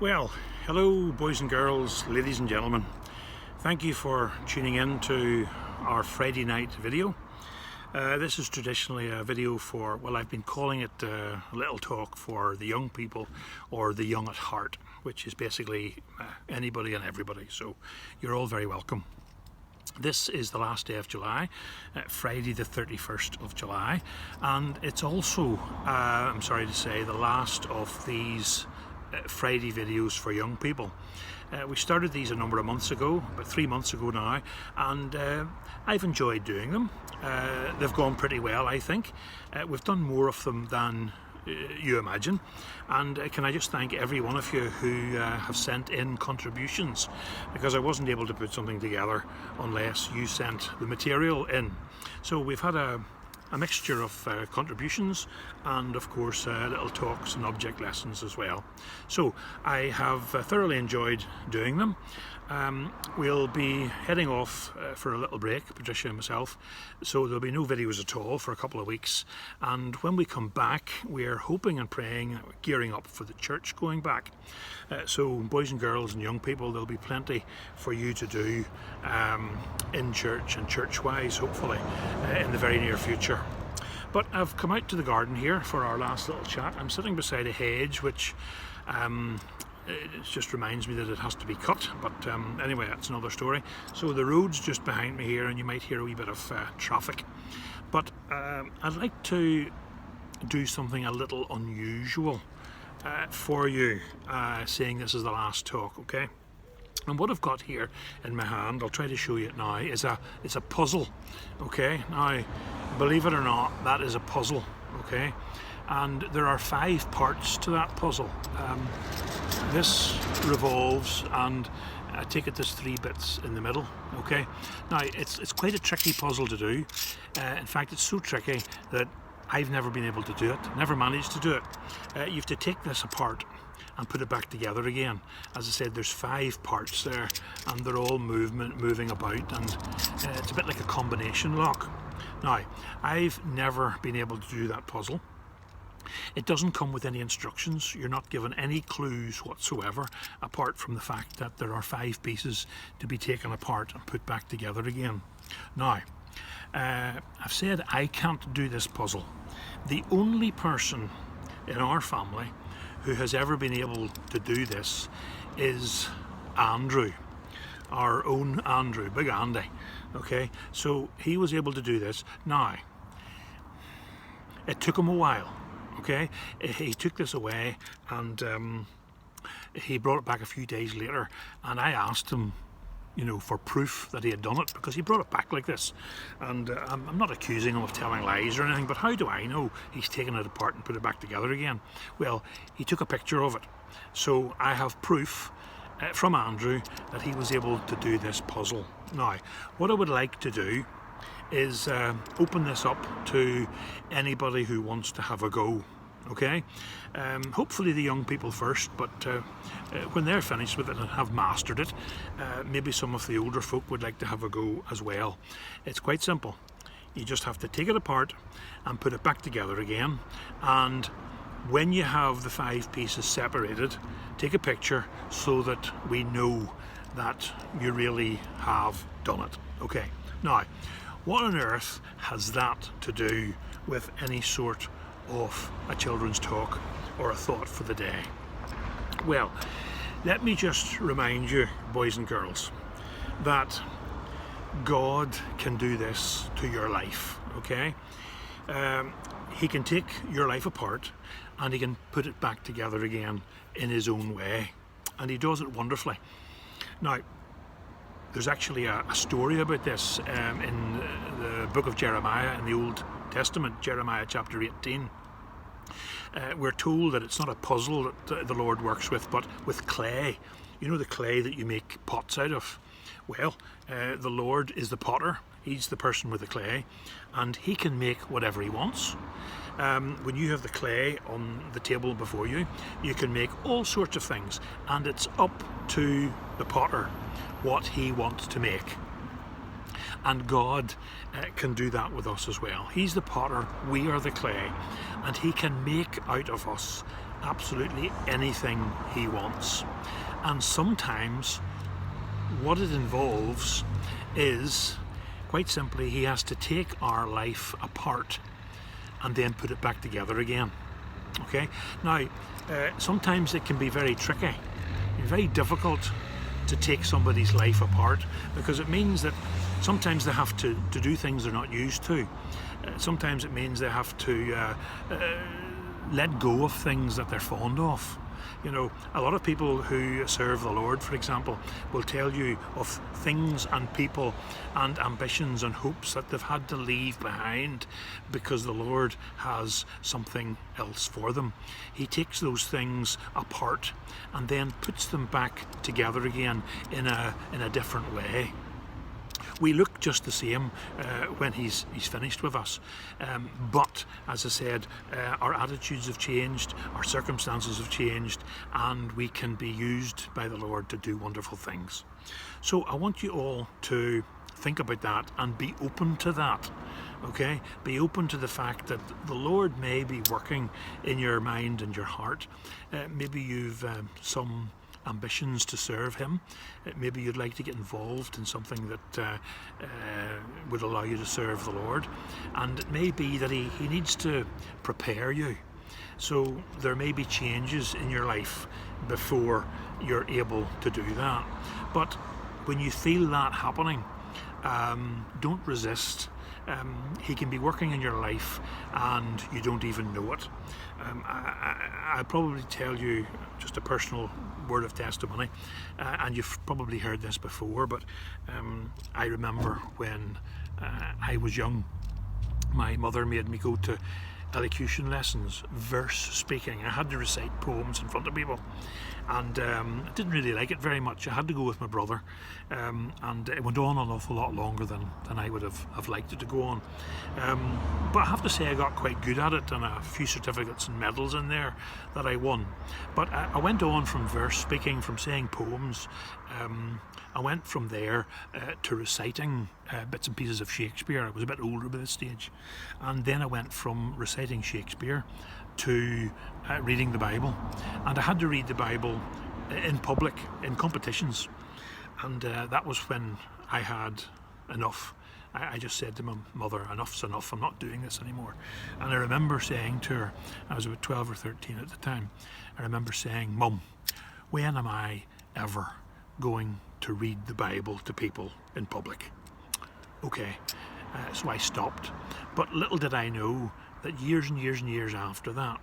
Well, hello boys and girls, ladies and gentlemen. Thank you for tuning in to our Friday night video. This is traditionally a video for, well, I've been calling it a little talk for the young people, or the young at heart, which is basically anybody and everybody, so you're all very welcome. This is the last day of July, Friday the 31st of July, and it's also, I'm sorry to say, the last of these Friday videos for young people. We started these a number of months ago, about 3 months ago now, and I've enjoyed doing them. They've gone pretty well, I think. We've done more of them than you imagine, and can I just thank every one of you who have sent in contributions, because I wasn't able to put something together unless you sent the material in. So we've had a mixture of contributions and of course little talks and object lessons as well. So I have thoroughly enjoyed doing them. We'll be heading off for a little break, Patricia and myself, so there'll be no videos at all for a couple of weeks, and when we come back we're hoping and praying, gearing up for the church going back. So boys and girls and young people, there'll be plenty for you to do in church and church-wise, hopefully, in the very near future. But I've come out to the garden here for our last little chat. I'm sitting beside a hedge which it just reminds me that it has to be cut, but anyway, that's another story. So the road's just behind me here and you might hear a wee bit of traffic, but I'd like to do something a little unusual for you, saying this is the last talk, okay? And what I've got here in my hand, I'll try to show you it now, it's a puzzle, okay? Now, believe it or not, that is a puzzle, okay? And there are 5 parts to that puzzle. This revolves, and I take it there's 3 bits in the middle, okay? Now, it's quite a tricky puzzle to do. In fact, it's so tricky that I've never been able to do it, never managed to do it. You have to take this apart and put it back together again. As I said, there's 5 parts there, and they're all moving about, and it's a bit like a combination lock. Now, I've never been able to do that puzzle. It doesn't come with any instructions. You're not given any clues whatsoever, apart from the fact that there are 5 pieces to be taken apart and put back together again. Now, I've said I can't do this puzzle. The only person in our family who has ever been able to do this is Andrew, our own Andrew, Big Andy. Okay, so he was able to do this. Now, it took him a while. Okay, he took this away and he brought it back a few days later, and I asked him, you know, for proof that he had done it, because he brought it back like this, and I'm not accusing him of telling lies or anything, but how do I know he's taken it apart and put it back together again? Well, he took a picture of it, so I have proof from Andrew that he was able to do this puzzle. Now, what I would like to do is open this up to anybody who wants to have a go, okay? Hopefully the young people first, but when they're finished with it and have mastered it, maybe some of the older folk would like to have a go as well. It's quite simple. You just have to take it apart and put it back together again, and when you have the 5 pieces separated, take a picture so that we know that you really have done it. Okay, now, what on earth has that to do with any sort of a children's talk or a thought for the day? Well, let me just remind you, boys and girls, that God can do this to your life, okay? He can take your life apart and he can put it back together again in his own way, and he does it wonderfully. Now, there's actually a story about this in the book of Jeremiah in the Old Testament, Jeremiah chapter 18. We're told that it's not a puzzle that the Lord works with, but with clay. You know, the clay that you make pots out of? Well, the Lord is the potter. He's the person with the clay, and he can make whatever he wants. When you have the clay on the table before you, you can make all sorts of things, and it's up to the potter what he wants to make. And God can do that with us as well. He's the potter, we are the clay, and he can make out of us absolutely anything he wants. And sometimes what it involves is, quite simply, he has to take our life apart and then put it back together again. Okay? Now, sometimes it can be very tricky, very difficult to take somebody's life apart, because it means that sometimes they have to do things they're not used to. Sometimes it means they have to let go of things that they're fond of. You know, a lot of people who serve the Lord, for example, will tell you of things and people and ambitions and hopes that they've had to leave behind because the Lord has something else for them. He takes those things apart and then puts them back together again in a different way. We look just the same when he's finished with us, but as I said, our attitudes have changed, our circumstances have changed, and we can be used by the Lord to do wonderful things. So I want you all to think about that and be open to that. Okay, be open to the fact that the Lord may be working in your mind and your heart. Maybe you've some ambitions to serve him. Maybe you'd like to get involved in something that would allow you to serve the Lord, and it may be that he needs to prepare you. So there may be changes in your life before you're able to do that. But when you feel that happening, don't resist. He can be working in your life and you don't even know it. I'll probably tell you just a personal word of testimony, and you've probably heard this before, but I remember when I was young, my mother made me go to elocution lessons, verse speaking. I had to recite poems in front of people, and I didn't really like it very much. I had to go with my brother, and it went on an awful lot longer than I would have liked it to go on. But I have to say I got quite good at it, and a few certificates and medals in there that I won. But I went on from verse speaking, from saying poems. I went from there to reciting bits and pieces of Shakespeare. I was a bit older by this stage. And then I went from reciting Shakespeare to reading the Bible. And I had to read the Bible in public, in competitions. And that was when I had enough. I just said to my mother, enough's enough, I'm not doing this anymore. And I remember saying to her, I was about 12 or 13 at the time, I remember saying, Mum, when am I ever going to read the Bible to people in public? Okay, so I stopped. But little did I know that years and years and years after that,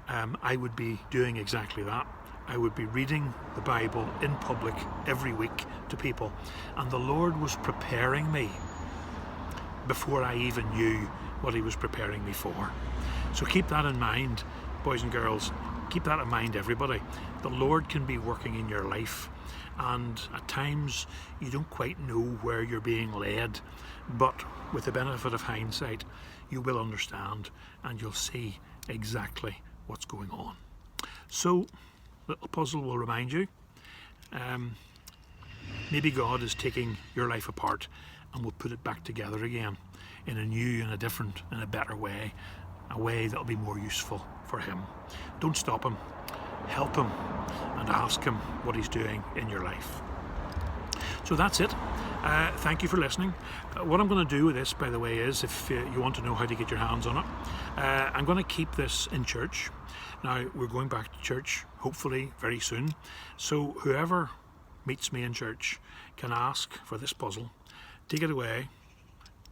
I would be doing exactly that. I would be reading the Bible in public every week to people, and the Lord was preparing me before I even knew what he was preparing me for. So keep that in mind, boys and girls. Keep that in mind, everybody. The Lord can be working in your life, and at times you don't quite know where you're being led, but with the benefit of hindsight, you will understand and you'll see exactly what's going on. So, little puzzle will remind you, maybe God is taking your life apart and will put it back together again in a new and a different and a better way, a way that'll be more useful for him. Don't stop him, help him, and ask him what he's doing in your life. So that's it. Thank you for listening. What I'm going to do with this, by the way, is if you want to know how to get your hands on it, I'm going to keep this in church. Now, we're going back to church, hopefully very soon. So whoever meets me in church can ask for this puzzle, take it away,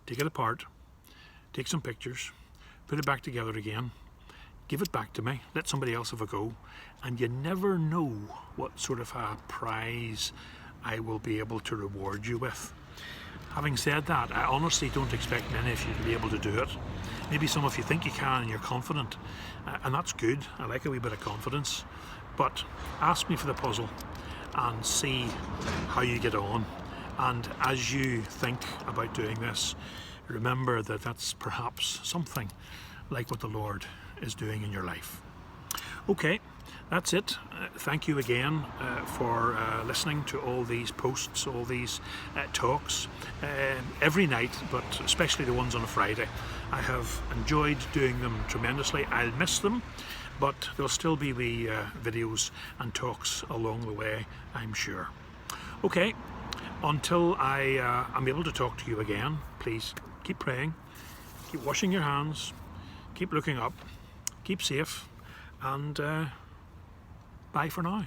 take it apart, take some pictures, put it back together again, give it back to me, let somebody else have a go, and you never know what sort of a prize I will be able to reward you with. Having said that, I honestly don't expect many of you to be able to do it. Maybe some of you think you can and you're confident, and that's good. I like a wee bit of confidence. But ask me for the puzzle and see how you get on. And as you think about doing this, remember that that's perhaps something like what the Lord is doing in your life. Okay, that's it. Thank you again for listening to all these posts, all these talks every night, but especially the ones on a Friday. I have enjoyed doing them tremendously. I'll miss them, but there'll still be wee videos and talks along the way, I'm sure. Okay, until I am able to talk to you again, please keep praying, keep washing your hands, keep looking up, keep safe, and bye for now.